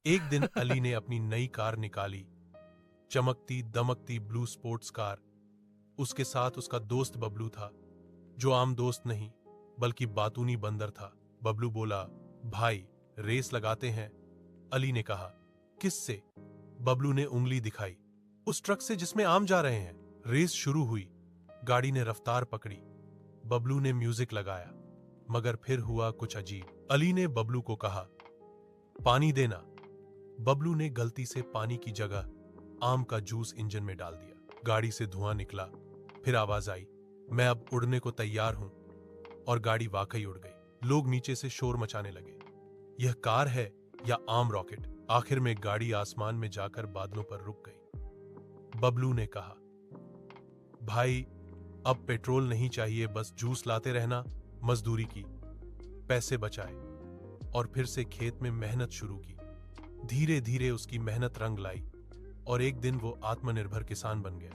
एक दिन अली ने अपनी नई कार निकाली, चमकती दमकती ब्लू स्पोर्ट्स कार। उसके साथ उसका दोस्त बबलू था, जो आम दोस्त नहीं बल्कि बातूनी बंदर था। बबलू बोला, भाई रेस लगाते हैं। अली ने कहा, किससे? बबलू ने उंगली दिखाई, उस ट्रक से जिसमें आम जा रहे हैं। रेस शुरू हुई, गाड़ी ने रफ्तार पकड़ी। बबलू ने म्यूजिक लगाया, मगर फिर हुआ कुछ अजीब। अली ने बबलू को कहा, पानी देना। बबलू ने गलती से पानी की जगह आम का जूस इंजन में डाल दिया। गाड़ी से धुआं निकला, फिर आवाज आई, मैं अब उड़ने को तैयार हूं। और गाड़ी वाकई उड़ गई। लोग नीचे से शोर मचाने लगे, यह कार है या आम रॉकेट? आखिर में गाड़ी आसमान में जाकर बादलों पर रुक गई। बबलू ने कहा, भाई अब पेट्रोल नहीं चाहिए, बस जूस लाते रहना। मजदूरी की, पैसे बचाए और फिर से खेत में मेहनत शुरू की। धीरे धीरे उसकी मेहनत रंग लाई और एक दिन वो आत्मनिर्भर किसान बन गया।